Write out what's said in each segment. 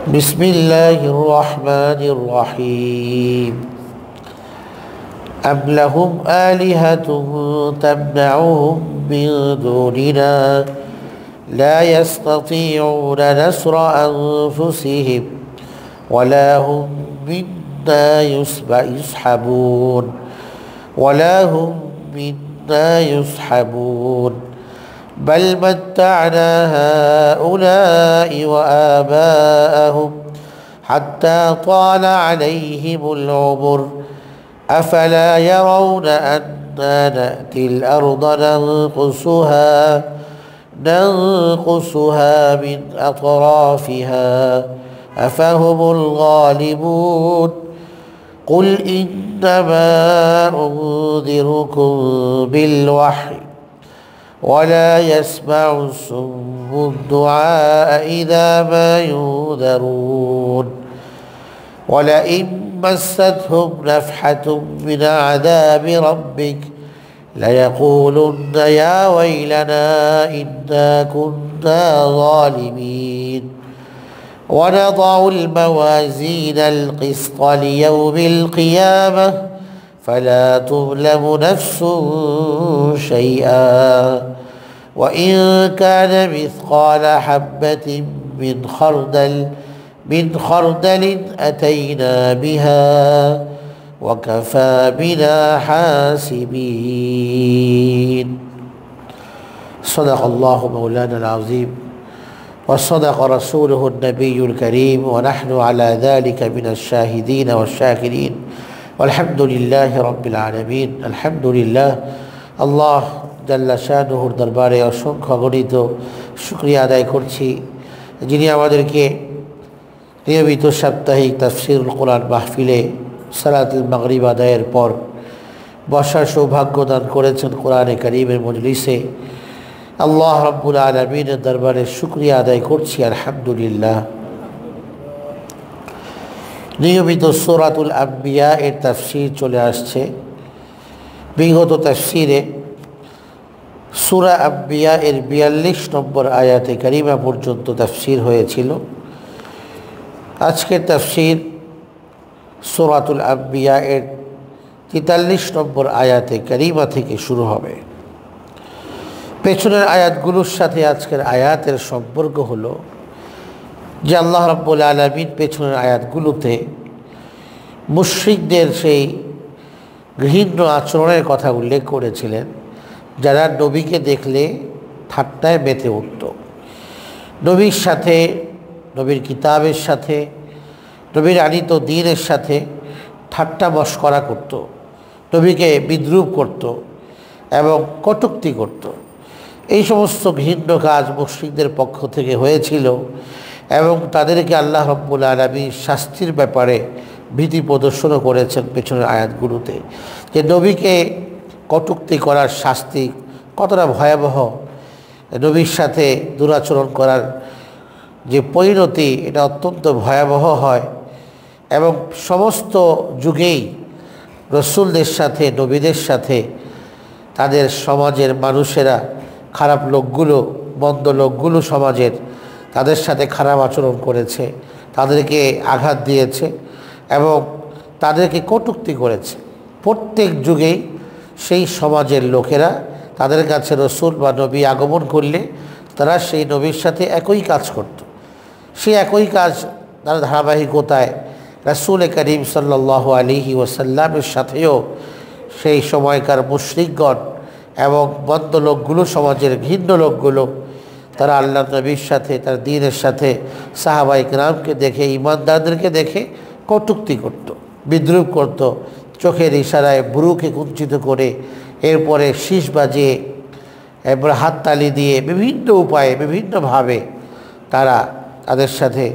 بسم الله الرحمن الرحيم أم لهم آلهة تمنعهم من دوننا لا يستطيعون نصر أنفسهم ولا هم منا يصحبون بل متعنا هؤلاء وآباءهم حتى طال عليهم العمر أفلا يرون أنا نأتي الأرض ننقصها من أطرافها أفهم الغالبون قل إنما أنذركم بالوحي ولا يسمع الصم الدعاء إذا ما ينذرون ولئن مستهم نفحة من عذاب ربك ليقولن يا ويلنا إنا كنا ظالمين ونضع الموازين القسط ليوم القيامة فلا تظلم نفس شيئا وإن كان مثقال حبة من خردل أتينا بها وكفى بنا حاسبين صدق الله مولانا العظيم وصدق رسوله النبي الكريم ونحن على ذلك من الشاهدين والشاكرين والحمد لله رب العالمين الحمد لله আল্লাহ জাল্লা শানুহুর দরবারে অসংখ্য গণিত শুকরিয়া আদায় করছি যিনি আমাদেরকে নিয়মিত সাপ্তাহিক তাফসীরুল কোরআন মাহফিলে সালাতুল মাগরিব আদায়ের পর বসার সৌভাগ্য দান করেছেন কোরআনে কারীমের মজলিসে। আল্লাহ রাব্বুল আলামিনের দরবারে শুকরিয়া আদায় করছি আলহামদুলিল্লাহ। নিয়মিত সূরাতুল আম্বিয়া এর তাফসীর চলে আসছে। বিগত তাফসীরে সূরা আম্বিয়া এর ৪২ নম্বর আয়াতে কারিমা পর্যন্ত তাফসীর হয়েছিল। আজকের তাফসীর সূরাতুল আম্বিয়া এর ৪৩ নম্বর আয়াতে কারিমা থেকে শুরু হবে। পেছনের আয়াতগুলোর সাথে আজকের আয়াতের সম্পর্ক হলো যে আল্লাহ রাব্বুল আলামিন পেছনের আয়াতগুলোতে মুশরিকদের সেই ঘৃণ্য আচরণের কথা উল্লেখ করেছিলেন, যারা নবীকে দেখলে ঠাট্টায় মেতে উঠত, নবীর সাথে, নবীর কিতাবের সাথে, নবীর আনিত দ্বীনের সাথে ঠাট্টা মশকরা করত, নবীকে বিদ্রূপ করত এবং কটূক্তি করত। এই সমস্ত ঘৃণ্য কাজ মুশরিকদের পক্ষ থেকে হয়েছিল এবং তাদেরকে আল্লাহ রাব্বুল আলামিন শাস্তির ব্যাপারে ভীতি প্রদর্শনও করেছেন পেছনের আয়াতগুলোতে, যে নবীকে কটূক্তি করার শাস্তি কতটা ভয়াবহ, নবীর সাথে দুরাচরণ করার যে পরিণতি এটা অত্যন্ত ভয়াবহ হয়। এবং সমস্ত যুগেই রসুলদের সাথে, নবীদের সাথে তাদের সমাজের মানুষেরা, খারাপ লোকগুলো, মন্দ লোকগুলো সমাজের তাদের সাথে খারাপ আচরণ করেছে, তাদেরকে আঘাত দিয়েছে এবং তাদেরকে কটূক্তি করেছে। প্রত্যেক যুগেই সেই সমাজের লোকেরা তাদের কাছে রসুল বা নবী আগমন করলে তারা সেই নবীর সাথে একই কাজ করত। সেই একই কাজ তার ধারাবাহিকতায় রাসূল করিম সাল্লাল্লাহু আলাইহি ওয়াসাল্লামের সাথেও সেই সময়কার মুশরিকগণ এবং বদ্ধ লোকগুলো, সমাজের ঘৃণ্য লোকগুলো, তারা আল্লাহ নবীর সাথে, তার দ্বীনের সাথে সাহাবায়ে কেরামকে দেখে, ঈমানদারদেরকে দেখে কটূক্তি করত, বিদ্রূপ করত, চোখের ইশারায় ভ্রুকে কুঞ্চিত করে, এরপরে শীষ বাজিয়ে, এরপরে হাততালি দিয়ে বিভিন্ন উপায়ে, বিভিন্নভাবে তারা তাদের সাথে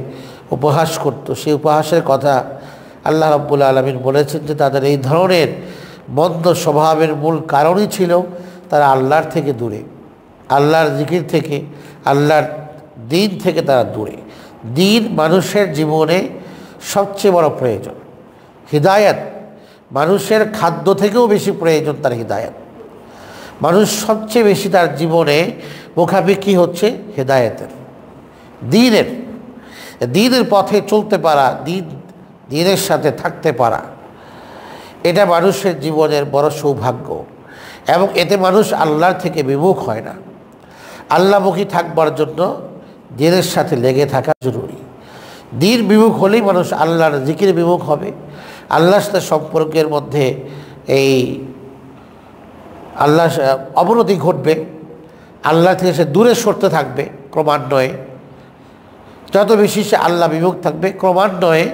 উপহাস করত। সেই উপহাসের কথা আল্লাহ রাব্বুল আলামিন বলেছেন যে তাদের এই ধরনের মন্দ স্বভাবের মূল কারণই ছিল তারা আল্লাহর থেকে দূরে, আল্লাহর জিকির থেকে, আল্লাহর দ্বীন থেকে তারা দূরে। দ্বীন মানুষের জীবনে সবচেয়ে বড় প্রয়োজন। হিদায়াত মানুষের খাদ্য থেকেও বেশি প্রয়োজন তার হিদায়াত। মানুষ সবচেয়ে বেশি তার জীবনে মুখাপেক্ষী হচ্ছে হেদায়েতের, দ্বীনের। দ্বীনের পথে চলতে পারা, দ্বীনের সাথে থাকতে পারা, এটা মানুষের জীবনের বড় সৌভাগ্য। এবং এতে মানুষ আল্লাহর থেকে বিমুখ হয় না। আল্লাহমুখী থাকবার জন্য দ্বীনের সাথে লেগে থাকা জরুরি। দ্বীন বিমুখ হলেই মানুষ আল্লাহর জিকির বিমুখ হবে, আল্লাহর সাথে সম্পর্কের মধ্যে এই আল্লাহ অবনতি ঘটবে, আল্লাহ থেকে সে দূরে সরতে থাকবে ক্রমান্বয়ে। যত বেশি সে আল্লাহ বিমুখ থাকবে ক্রমান্বয়ে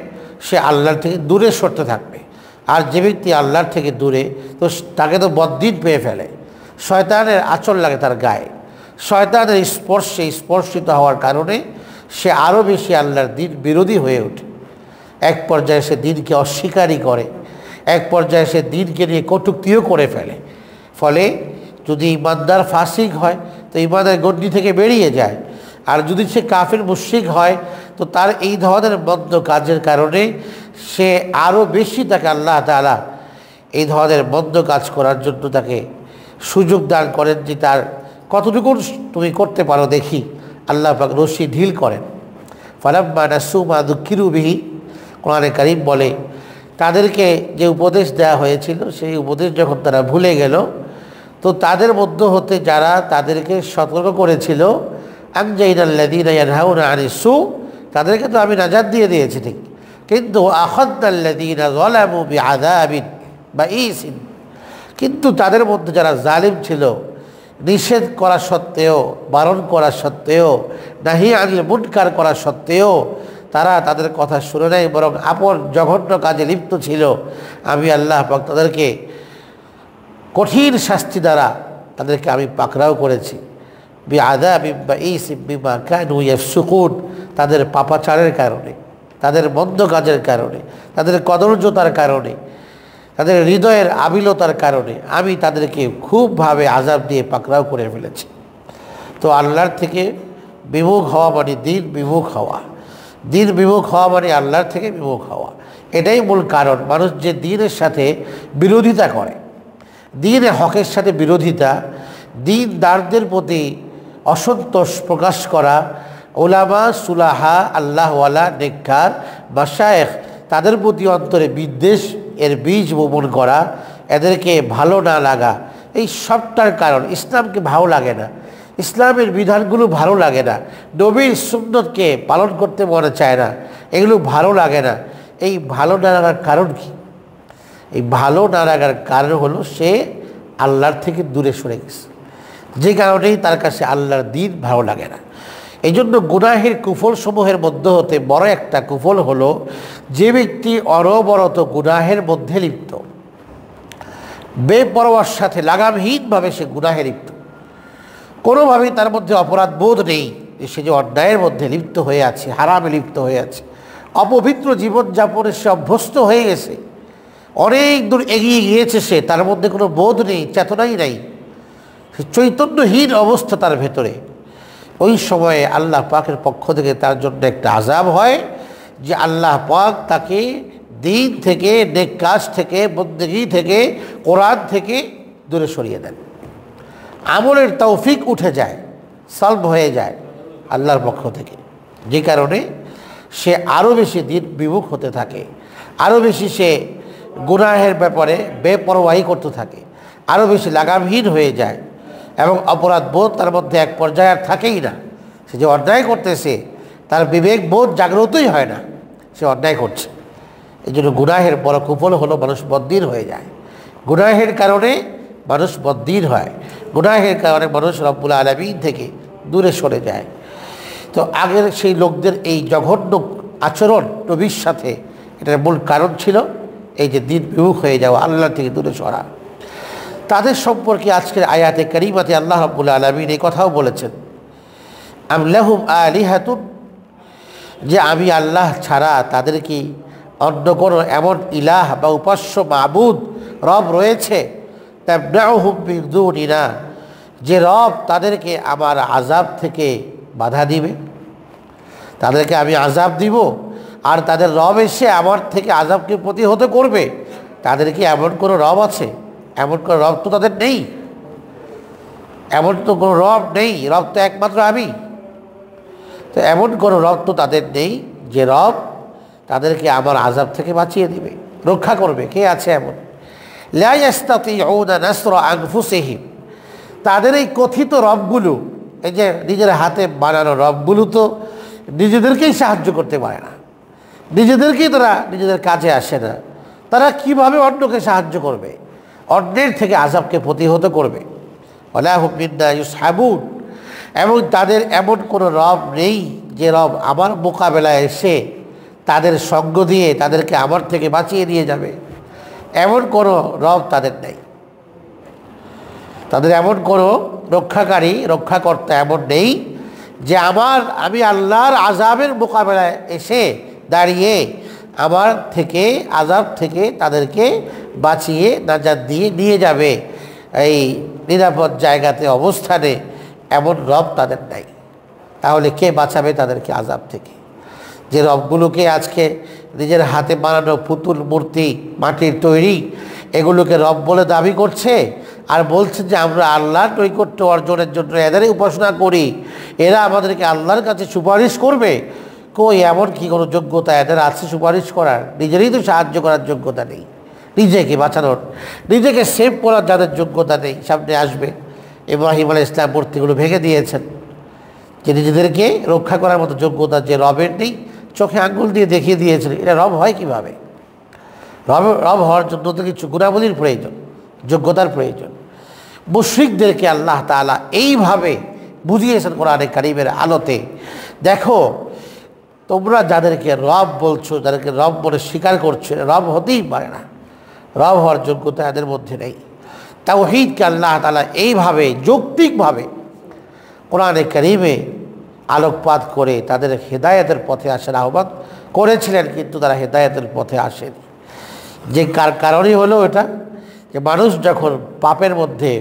সে আল্লাহর থেকে দূরে সরতে থাকবে। আর যে ব্যক্তি আল্লাহর থেকে দূরে, তো তাকে তো বদ্দিন পেয়ে ফেলে, শয়তানের আঁচল লাগে তার গায়ে, শয়তানের স্পর্শে স্পর্শিত হওয়ার কারণে সে আরও বেশি আল্লাহর দ্বীন বিরোধী হয়ে ওঠে। এক পর্যায়ে সে দ্বীনকে অস্বীকারই করে, এক পর্যায়ে সে দ্বীনকে নিয়ে কটূক্তিও করে ফেলে। ফলে যদি ইমানদার ফাসিক হয় তো ইমানের গণ্ডি থেকে বেরিয়ে যায়, আর যদি সে কাফির মুশরিক হয় তো তার এই ধরনের মন্দ কাজের কারণে সে আরও বেশি তাকে আল্লাহ তাআলা এই ধরনের মন্দ কাজ করার জন্য তাকে সুযোগ দান করেন যে তার কতটুকু তুমি করতে পারো দেখি। আল্লাহ পাক রশি ঢিল করেন। ফালাম্মা নাসু মা যুক্কিরু বিহি, কোরআনে কারীম বলে তাদেরকে যে উপদেশ দেওয়া হয়েছিল সেই উপদেশ যখন তারা ভুলে গেল, তো তাদের মধ্য হতে যারা তাদেরকে সতর্ক করেছিল আনজাইনাল্লাযীনা ইয়ানহাউনা আনিস সু, তাদেরকে তো আমি নাজাত দিয়ে দিয়েছি ঠিক, কিন্তু আখাযনাল্লাযীনা যালামু বিআযাবিন বাঈসিন, কিন্তু তাদের মধ্যে যারা জালিম ছিল, নিষেধ করা সত্ত্বেও, বারণ করা সত্ত্বেও, নাহি আনিল মুনকার করা সত্ত্বেও তারা তাদের কথা শুনে নেয়, বরং আপন জঘন্য কাজে লিপ্ত ছিল, আমি আল্লাহ পাক তাদেরকে কঠিন শাস্তি দ্বারা তাদেরকে আমি পাকড়াও করেছি। বিআযাবিন বাঈসিন বিমা কানু ইয়াফসুকুন, তাদের পাপাচারের কারণে, তাদের মন্দ কাজের কারণে, তাদের কদর্যতার কারণে, তাদের হৃদয়ের আবিলতার কারণে আমি তাদেরকে খুবভাবে আযাব দিয়ে পাকড়াও করে ফেলেছি। তো আল্লাহর থেকে বিমুখ হওয়া মানে দ্বীন বিমুখ হওয়া, দ্বীন বিমুখ হওয়া মানে আল্লাহর থেকে বিমুখ হওয়া, এটাই মূল কারণ। মানুষ যে দ্বীনের সাথে বিরোধিতা করে, দ্বীনে হকের সাথে বিরোধিতা, দ্বীনদারদের প্রতি অসন্তোষ প্রকাশ করা, ওলামা সুলাহা আল্লাহওয়ালা নেককার মাশায়েখ তাদের প্রতি অন্তরে বিদ্বেষ এর বীজ বপন করা, এদেরকে ভালো না লাগা, এই সবটার কারণ ইসলামকে ভালো লাগে না, ইসলামের বিধানগুলো ভালো লাগে না, নবীর সুন্নতকে পালন করতে মনে চায় না, এগুলো ভালো লাগে না। এই ভালো না লাগার কারণ কি? এই ভালো না লাগার কারণ হলো সে আল্লাহর থেকে দূরে সরে গেছে, যে কারণেই তার কাছে আল্লাহর দ্বীন ভালো লাগে না। এই জন্য গুনাহের কুফল সমূহের মধ্যে হতে বড় একটা কুফল হলো যে ব্যক্তি অনবরত গুনাহের মধ্যে লিপ্ত, বেপরোয়ার সাথে লাগামহীনভাবে সে গুনাহে লিপ্ত, কোনোভাবেই তার মধ্যে অপরাধ বোধ নেই, সে যে অন্যায়ের মধ্যে লিপ্ত হয়ে আছে, হারামে লিপ্ত হয়ে আছে, অপবিত্র জীবনযাপনে সে অভ্যস্ত হয়ে গেছে, অনেক দূর এগিয়ে গিয়েছে সে, তার মধ্যে কোনো বোধ নেই, চেতনাই নাই, সে চৈতন্যহীন অবস্থা তার ভেতরে। ওই সময়ে আল্লাহ পাকের পক্ষ থেকে তার জন্য একটা আযাব হয় যে আল্লাহ পাক তাকে দ্বীন থেকে, নেক কাজ থেকে, বন্দেগী থেকে, কোরআন থেকে দূরে সরিয়ে দেন। আমলের তৌফিক উঠে যায়, সলভ হয়ে যায় আল্লাহর পক্ষ থেকে, যে কারণে সে আরও বেশি দ্বীন বিমুখ হতে থাকে, আরও বেশি সে গুনাহের ব্যাপারে বেপরোয়াহি করতে থাকে, আরও বেশি লাগামহীন হয়ে যায় এবং অপরাধ বোধ তার মধ্যে এক পর্যায়ে আর থাকেই না। সে যে অন্যায় করতেছে তার বিবেক বোধ জাগ্রতই হয় না, সে অন্যায় করছে। এই জন্য গুনাহের বড় কুফল হলো মানুষ বদ্দিন হয়ে যায়, গুনাহের কারণে মানুষ বদ্দিন হয়, গুনাহের কারণে মানুষ রব্বুল আলামিন থেকে দূরে সরে যায়। তো আগের সেই লোকদের এই জঘন্য আচরণ নবীর সাথে, এটার মূল কারণ ছিল এই যে দ্বীন বিমুখ হয়ে যাওয়া, আল্লাহ থেকে দূরে সরা। তাদের সম্পর্কে আজকের আয়াতে কারিমাতে আল্লাহ রাব্বুল আলামিন এই কথাও বলেছেন, আম লাহুম আলিহাতুন, যে আমি আল্লাহ ছাড়া তাদের কি অন্য কোনো এমন ইলাহ বা উপাস্য মাবুদ রব রয়েছে, তামনাউহুম মিন দুনিনা, যে রব তাদেরকে আমার আযাব থেকে বাধা দিবে, তাদেরকে আমি আযাব দিব আর তাদের রব এসে আমার থেকে আযাবকে প্রতিহত করবে। তাদের কি এমন কোনো রব আছে? এমন কোনো রব তো তাদের নেই, এমন তো কোনো রব নেই, রব তো একমাত্র আমি। তো এমন কোনো রব তো তাদের নেই যে রব তাদেরকে আমার আযাব থেকে বাঁচিয়ে দিবে, রক্ষা করবে। কে আছে এমন? লা ইস্তাতিউনা নাসরা আনফুসিহিম, তাদের এই কথিত রবগুলো, এই যে নিজের হাতে বানানো রবগুলো তো নিজেদেরকেই সাহায্য করতে পারে না, নিজেদেরকেই তারা নিজেদের কাজে আসে না। তারা কিভাবে অন্যকে সাহায্য করবে, অন্যের থেকে আযাবকে প্রতিহত করবে? ওয়ালা হুম মিন্না ইউসহাবুন, এবং তাদের এমন কোনো রব নেই যে রব আমার মোকাবেলায় এসে তাদের সঙ্গ দিয়ে তাদেরকে আমার থেকে বাঁচিয়ে নিয়ে যাবে। এমন কোনো রব তাদের নেই, তাদের এমন কোনো রক্ষাকারী রক্ষাকর্তা এমন নেই যে আমি আল্লাহর আযাবের মোকাবেলায় এসে দাঁড়িয়ে আমার থেকে আযাব থেকে তাদেরকে বাঁচিয়ে নাজাত দিয়ে নিয়ে যাবে এই নিরাপদ জায়গাতে অবস্থানে। এমন রব তাদের নাই। তাহলে কে বাঁচাবে তাদেরকে আযাব থেকে? যে রবগুলোকে আজকে নিজের হাতে বানানো পুতুল মূর্তি, মাটির তৈরি, এগুলোকে রব বলে দাবি করছে আর বলছে যে আমরা আল্লাহর নৈকট্য অর্জনের জন্য এদেরই উপাসনা করি, এরা আমাদেরকে আল্লাহর কাছে সুপারিশ করবে। কই, এমন কি কোনো যোগ্যতা এদের আছে সুপারিশ করার? নিজেরই তো সাহায্য করার যোগ্যতা নেই, নিজেকে বাঁচানোর, নিজেকে সেভ করার যাদের যোগ্যতা নেই সামনে আসবে। ইব্রাহিম আলাইহিস সালাম মূর্তিগুলো ভেঙে দিয়েছেন, যে নিজেদেরকে রক্ষা করার মতো যোগ্যতা যে রবের নেই, চোখে আঙ্গুল দিয়ে দেখিয়ে দিয়েছেন। এটা রব হয় কিভাবে? রব হওয়ার জন্য তো কিছু গুণাবলীর প্রয়োজন, যোগ্যতার প্রয়োজন। মুশরিকদেরকে আল্লাহ তাআলা এইভাবে বুঝিয়েছেন কোরআনে কারীমের আলোতে। দেখো, তোমরা যাদেরকে রব বলছো, যাদেরকে রব বলে স্বীকার করছো, রব হতেই পারে না, রব হওয়ার যোগ্যতা এদের মধ্যে নেই। তাওহীদকে আল্লাহ তাআলা এইভাবে যৌক্তিকভাবে কোরআনে কারীমে আলোকপাত করে তাদের হেদায়েতের পথে আসার আহ্বান করেছিলেন, কিন্তু তারা হেদায়েতের পথে আসেনি। যে কারণই হলো এটা, যে মানুষ যখন পাপের মধ্যে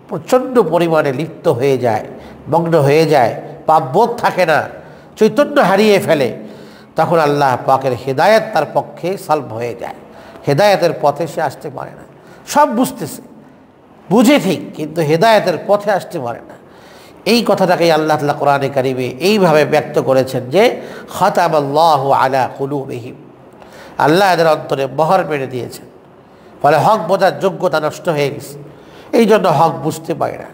প্রচণ্ড পরিমাণে লিপ্ত হয়ে যায়, মগ্ন হয়ে যায়, পাপবোধ থাকে না, চৈতন্য হারিয়ে ফেলে, তখন আল্লাহ পাকের হেদায়েত তার পক্ষে সলভ হয়ে যায়। হেদায়েতের পথে সে আসতে পারে না। সব বুঝতেছে, বুঝে ঠিক, কিন্তু হেদায়েতের পথে আসতে পারে না। এই কথাটাকেই আল্লাহ তাআলা কোরআনে কারীমে এইভাবে ব্যক্ত করেছেন যে খাতামাল্লাহু আলা কুলুবিহিম, আল্লাহ এদের অন্তরে মোহর মেরে দিয়েছেন, ফলে হক বোঝার যোগ্যতা নষ্ট হয়ে গেছে। এই জন্য হক বুঝতে পারে না,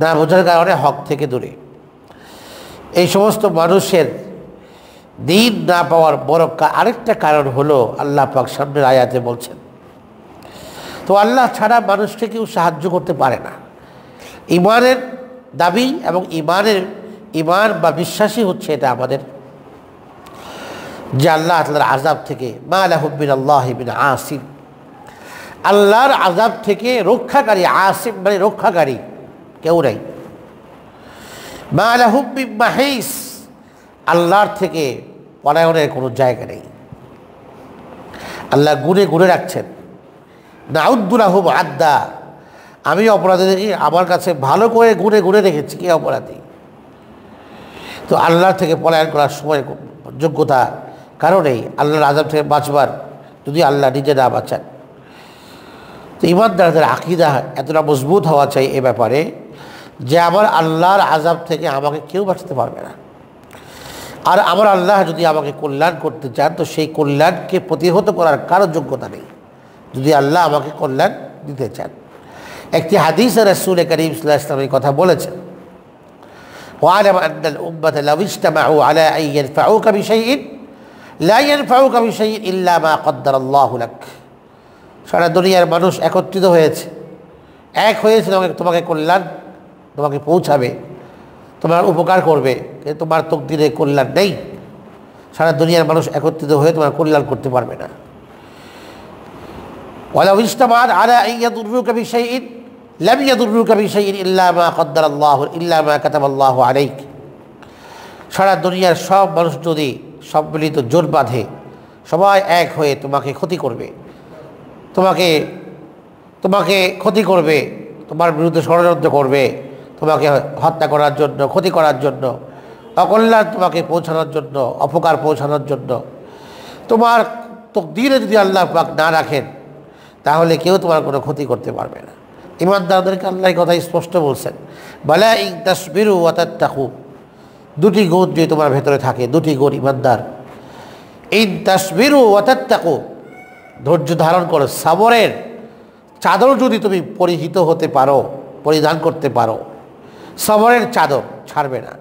না বোঝার কারণে হক থেকে দূরে। এই সমস্ত মানুষের দ্বীন না পাওয়ার বড় আরেকটা কারণ হলো আল্লাহ পাক সামনের আয়াতে বলছেন, তো আল্লাহ ছাড়া মানুষকে কেউ সাহায্য করতে পারে না। ইমানের দাবি এবং ইমান বা বিশ্বাসী হচ্ছে এটা আমাদের, যে আল্লাহ তাআলার আযাব থেকে মা লাহু মিনাল্লাহি মিন আসিম, আল্লাহর আযাব থেকে রক্ষাকারী, আসিম মানে রক্ষাকারী কেউ নাই। মা লাহু মিন মাহিস, আল্লাহর থেকে পলায়নের কোনো জায়গা নেই। আল্লাহ গুণে গুণে রাখছেন, নাউদ্দু লাহু আদ্দা, আমি অপরাধীদেরকে আমার কাছে ভালো করে গুণে গুণে রেখেছি কে অপরাধী। তো আল্লাহর থেকে পলায়ন করার সময় যোগ্যতা কারণেই আল্লাহর আযাব থেকে বাঁচবার, যদি আল্লাহ নিজে না বাঁচান। তো ঈমানদারদের আকীদা এতটা মজবুত হওয়া চাই এ ব্যাপারে, যে আমার আল্লাহর আযাব থেকে আমাকে কেউ বাঁচাতে পারবে না। আর আমার আল্লাহ যদি আমাকে কল্যাণ করতে চান, তো সেই কল্যাণকে প্রতিহত করার কারো যোগ্যতা নেই, যদি আল্লাহ আমাকে কল্যাণ দিতে চান। একটি হাদিসে রাসূল করিম সাল্লাল্লাহু আলাইহি ওয়াসাল্লাম কথা বলেছেন, ওয়া'লাম আন্নাল উম্মাতা লাউ ইজতামাউ আলা আন ইয়ানফাউকা বিশাইইন লা ইয়ানফাউকা বিশাইইন ইল্লা মা কদ্দারাল্লাহু লাক। সারা দুনিয়ার মানুষ একত্রিত হয়েছে, এক হয়েছে তোমাকে কল্যাণ, তোমাকে পৌঁছাবে, তোমার উপকার করবে, কিন্তু তোমার তকদিরে কল্যাণ নেই। সারা দুনিয়ার মানুষ একত্রিত হয়ে তোমার কল্যাণ করতে পারবে না। ওয়ালাউ ইজতামাআত আলা আন ইয়াদুররুকা বিশাইইন লাম ইয়াদুররুকা বিশাইইন ইল্লা মা কদ্দারাল্লাহু ইল্লা মা কাতাবাল্লাহু আলাইক। সারা দুনিয়ার সব মানুষ যদি সম্মিলিত জোট বাঁধে, সবাই এক হয়ে তোমাকে ক্ষতি করবে, তোমাকে ক্ষতি করবে, তোমার বিরুদ্ধে ষড়যন্ত্র করবে, তোমাকে হত্যা করার জন্য, ক্ষতি করার জন্য, অকল্যাণ তোমাকে পৌঁছানোর জন্য, অপকার পৌঁছানোর জন্য, তোমার তকদিরে যদি আল্লাহ পাক না রাখেন, তাহলে কেউ তোমার কোনো ক্ষতি করতে পারবে না। ঈমানদারদেরকে আল্লাহ কথা স্পষ্ট বলছেন, বালা ইন তাসবিরু ওয়া তাত্তাকু, দুটি গুণ যদি তোমার ভেতরে থাকে, দুটি গুণ ঈমানদার ইন তাসবিরু ওয়া তাত্তাকু, ধৈর্য ধারণ করো, সাবরের চাদর যদি তুমি পরিধান করতে পারো, সবরের চাদর ছাড়বে না,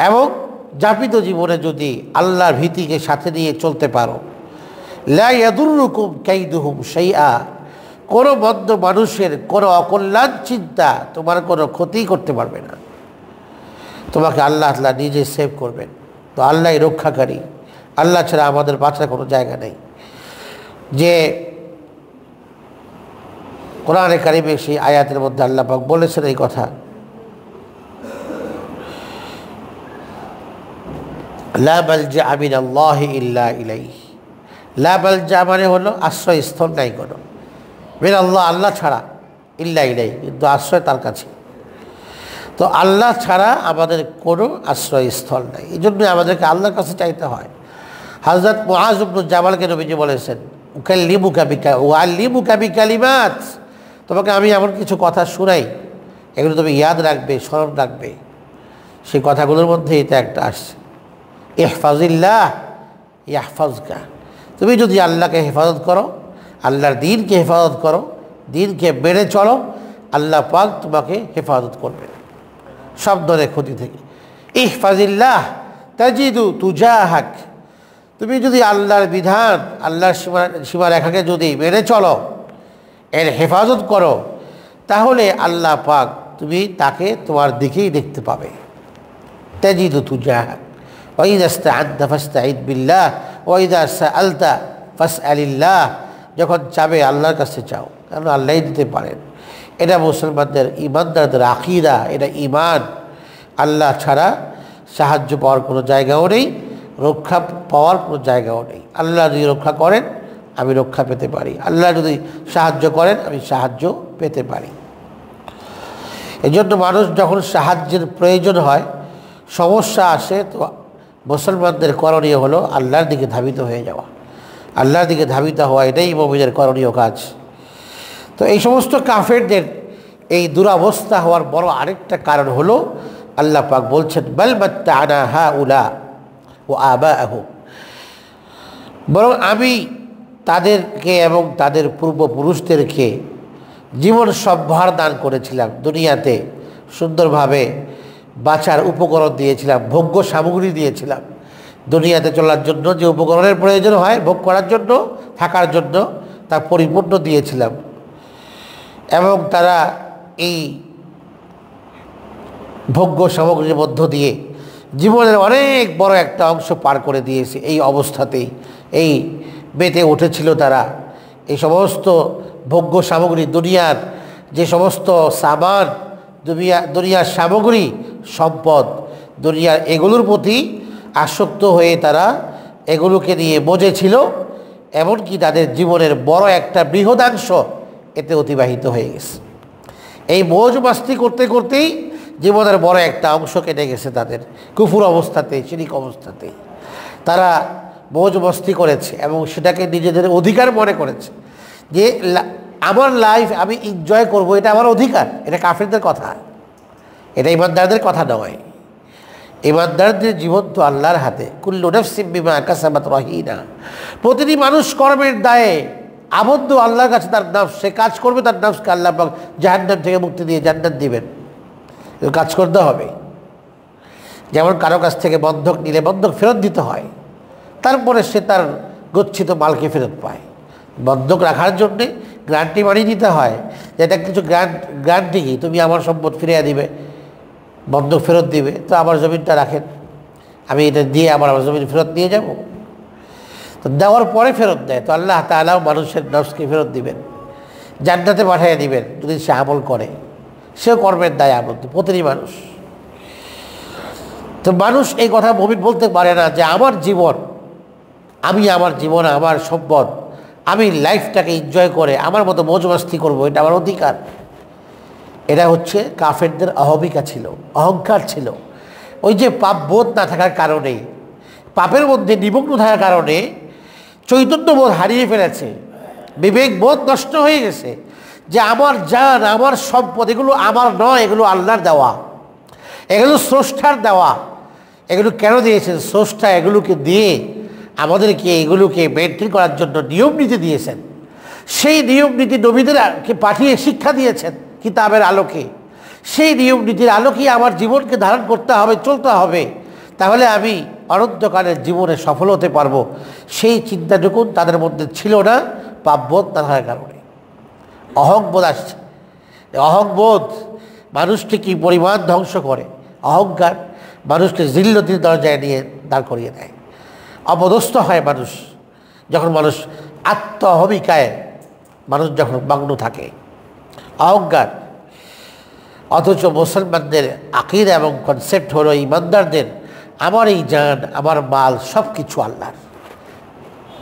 এবং যাপিত জীবনে যদি আল্লাহর ভীতিকে সাথে নিয়ে চলতে পারো, লা ইয়াদুররুকুম কাইদুহুম শাইআ, কোনো মন্দ মানুষের কোনো অকল্যাণ চিন্তা তোমার কোনো ক্ষতি করতে পারবে না। তোমাকে আল্লাহ তাআলা নিজে সেভ করবেন। তো আল্লাহই রক্ষাকারী, আল্লাহ ছাড়া আমাদের বাঁচার কোনো জায়গা নেই। যে কোরআনে কারিমে সেই আয়াতের মধ্যে আল্লাহ পাক বলেছেন এই কথা, লা মালজা মিনাল্লাহি ইল্লা ইলাইহি, লা মালজা মানে হলো আশ্রয়স্থল নাই কোনো, মিনাল্লাহ আল্লাহ ছাড়া, ইল্লা ইলাইহি কিন্তু আশ্রয় তার কাছে। তো আল্লাহ ছাড়া আমাদের কোনো আশ্রয়স্থল নাই, এই জন্যই আমাদেরকে আল্লাহর কাছে চাইতে হয়। হযরত মুআয ইবনে জাবালকে নবীজি বলেছেন, উআল্লিমুকা বিকালিমাত, তোমাকে আমি এমন কিছু কথা শোনাই, এগুলো তুমি ইয়াদ রাখবে, স্মরণ রাখবে। সেই কথাগুলোর মধ্যে এটা একটা আসছে, ইহফাজিল্লাহ ইয়াহফাজকা, তুমি যদি আল্লাহকে হেফাজত করো, আল্লাহর দ্বীনকে হেফাজত করো, দ্বীনকে মেনে চলো, আল্লাহ পাক তোমাকে হেফাজত করবে সব ধরনের ক্ষতি থেকে। ইহফাজিল্লাহ তাজিদু তুজাহাক, তুমি যদি আল্লাহর বিধান, আল্লাহর সীমারেখাকে যদি মেনে চলো, এর হেফাজত করো, তাহলে আল্লাহ পাক তুমি তাকে তোমার দিকেই দেখতে পাবে। তাজিদু তুজাহাক ওয়া ইযা ইসতাআনতা ফাসতাঈদ বিল্লাহ ওয়া ইযা সাআলতা ফাসআলিল্লাহ, যখন চাবে আল্লাহর কাছে চাও, কারণ আল্লাহই দিতে পারেন। এটা মুসলমানদের, ইমানদারদের আকীদা, এটা ঈমান। আল্লাহ ছাড়া সাহায্য পাওয়ার কোনো জায়গাও নেই, রক্ষা পাওয়ার কোনো জায়গাও নেই। আল্লাহ যদি রক্ষা করেন আমি রক্ষা পেতে পারি, আল্লাহ যদি সাহায্য করেন আমি সাহায্য পেতে পারি। এই জন্য মানুষ যখন সাহায্যের প্রয়োজন হয়, সমস্যা আসে, তো মুসলমানদের করণীয় হলো আল্লাহর দিকে ধাবিত হয়ে যাওয়া, আল্লাহর দিকে ধাবিত হওয়া, এটাই মুমিনের করণীয় কাজ। তো এই সমস্ত কাফেরদের এই দুরবস্থা হওয়ার বড় আরেকটা কারণ হলো আল্লাহ পাক বলছেন, বাল মাত্তা'না হাউলা ওয়া আবাআহুম, বরং আমি তাদেরকে এবং তাদের পূর্বপুরুষদেরকে জীবন সম্ভার দান করেছিলাম, দুনিয়াতে সুন্দরভাবে বাঁচার উপকরণ দিয়েছিলাম, ভোগ্য সামগ্রী দিয়েছিলাম। দুনিয়াতে চলার জন্য যে উপকরণের প্রয়োজন হয়, ভোগ করার জন্য, থাকার জন্য, তা পরিপূর্ণ দিয়েছিলাম। এবং তারা এই ভোগ্য সামগ্রীর মধ্য দিয়ে জীবনের অনেক বড় একটা অংশ পার করে দিয়েছে। এই অবস্থাতেই এই বেঁচে উঠেছিল তারা। এই সমস্ত ভোগ্য সামগ্রী, দুনিয়ার যে সমস্ত সামান, দুনিয়ার সামগ্রী, সম্পদ, দুনিয়ার এগুলোর প্রতি আসক্ত হয়ে তারা এগুলোকে নিয়ে মজেছিল, এমনকি তাদের জীবনের বড় একটা বৃহদাংশ এতে অতিবাহিত হয়ে গেছে। এই মৌজ মাস্তি করতে করতেই জীবনের বড় একটা অংশ কেটে গেছে তাদের, কুফুর অবস্থাতে, শিরিক অবস্থাতে তারা মৌজ মস্তি করেছে এবং সেটাকে নিজেদের অধিকার মনে করেছে, যে আমার লাইফ আমি এনজয় করব, এটা আমার অধিকার। এটা কাফেরদের কথা, এটা ইমানদারদের কথা নয়। ইমানদারদের জীবন তো আল্লাহর হাতে, কুল্লু নাফসিন বিমা কাসাবাত রহিনা, প্রতিটি মানুষ কর্মের দায়ে আবদ্ধ আল্লাহর কাছে। তার নাফস, সে কাজ করবে, তার নাফসকে আল্লাহ পাক জাহান্নাম থেকে মুক্তি দিয়ে জান্নাত দিবেন। কাজ করতে হবে। যেমন কারো কাছ থেকে বন্ধক নিলে বন্ধক ফেরত দিতে হয়, তারপরে সে তার গচ্ছিত মালকে ফেরত পায়। বন্ধক রাখার জন্যে গ্যারান্টি মানি দিতে হয়, যে এটা কিছু গ্যারান্টি কি, তুমি আমার সম্পদ ফিরিয়ে দিবে, বন্ধক ফেরত দিবে, তো আমার জমিনটা রাখেন, আমি এটা দিয়ে আমার জমিন ফেরত নিয়ে যাব। তো দেওয়ার পরে ফেরত দেয়, তো আল্লাহ তাআলাও মানুষের নফসকে ফেরত দিবেন, জান্নাতে পাঠিয়ে দিবেন যদি সে আমল করে। সেও কর্মের দায় আবদ্ধ, প্রতিটি মানুষ। তো মানুষ এই কথা মুমিন বলতে পারে না যে আমার জীবন, আমার সম্পদ, আমি লাইফটাকে এনজয় করে আমার মতো মৌজ মাস্তি করবো, এটা আমার অধিকার। এটা হচ্ছে কাফেরদের অহমিকা ছিল, অহংকার ছিল। ওই যে পাপ বোধ না থাকার কারণে, পাপের মধ্যে নিমগ্ন থাকার কারণে চৈতন্যবোধ হারিয়ে ফেলেছে, বিবেক বোধ নষ্ট হয়ে গেছে, যে আমার জান, আমার সম্পদ, এগুলো আমার নয়, এগুলো আল্লাহর দেওয়া, এগুলো স্রষ্টার দেওয়া। এগুলো কেন দিয়েছেন? স্রষ্টা এগুলোকে দিয়ে আমাদেরকে এগুলোকে মেনটেন করার জন্য নিয়ম নীতি দিয়েছেন। সেই নিয়ম নীতি নবীদেরকে পাঠিয়ে শিক্ষা দিয়েছেন কিতাবের আলোকে। সেই নিয়ম নীতির আলোকে আমার জীবনকে ধারণ করতে হবে, চলতে হবে, তাহলে আমি অনন্তকালের জীবনে সফল হতে পারবো। সেই চিন্তাটুকুন তাদের মধ্যে ছিল না, পাপবোধ না থাকার কারণে। অহংবোধ আসছে। অহংবোধ মানুষকে কি পরিমাণ ধ্বংস করে। অহংকার মানুষকে জিল্লতির দরজায় নিয়ে দাঁড় করিয়ে দেয়। অপদস্থ হয় মানুষ যখন মানুষ আত্মহমিকায় মানুষ যখন মগ্ন থাকে। অহংকার। অথচ মুসলমানদের আকীদা এবং কনসেপ্ট হলো ইমানদারদের আমার এই জান, আমার মাল সব কিছু আল্লাহর।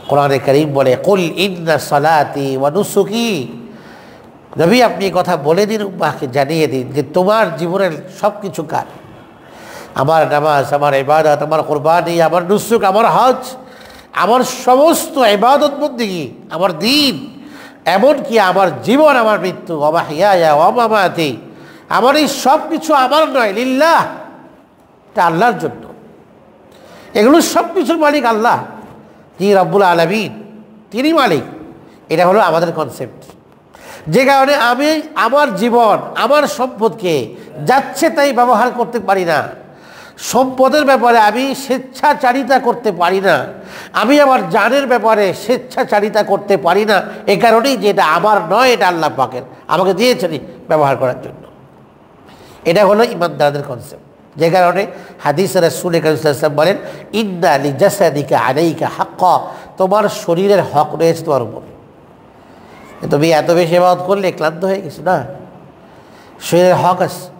কোরআনে কারীম বলে, কুল ইন্না সালাতি ওয়া নুসুকি। নবী আপনি কথা বলে দিন, উম্মাহকে জানিয়ে দিন যে তোমার জীবনের সব কিছু কার। আমার নামাজ, আমার ইবাদত, আমার কুরবানি, আমার নুসুক, আমার হজ, আমার সমস্ত ইবাদত বন্দেগী, আমার দিন, এমনকি আমার জীবন, আমার মৃত্যু, ওয়া মাহইয়ায়া ওয়া মামাতি, আমার এই সব কিছু আমার নয়, লিল্লাহ, এটা আল্লাহর জন্য। এগুলো সব কিছুর মালিক আল্লাহ, যিনি রব্বুল আলামিন, তিনি মালিক। এটা হলো আমাদের কনসেপ্ট। যে কারণে আমি আমার জীবন, আমার সম্পদকে যাচ্ছে তাই ব্যবহার করতে পারি না। সম্পদের ব্যাপারে আমি স্বেচ্ছাচারিতা করতে পারি না। আমি আমার জানের ব্যাপারে স্বেচ্ছাচারিতা করতে পারি না। এ কারণেই যে এটা আমার নয়, এটা আল্লাহ পাকের, আমাকে দিয়েছেন ব্যবহার করার জন্য। এটা হলো ইমানদারদের কনসেপ্ট। যে কারণে হাদিসে রাসূল কারীম সাল্লাল্লাহু আলাইহি ওয়াসাল্লাম বলেন, ইন্না লিজাসাদিকা আলাইকা হাক্কা, তোমার শরীরের হক রয়েছে তোমার উপর। তুমি এত বেশি ইবাদত করলে ক্লান্ত হয়ে গেছো না, শরীরের হক আছে।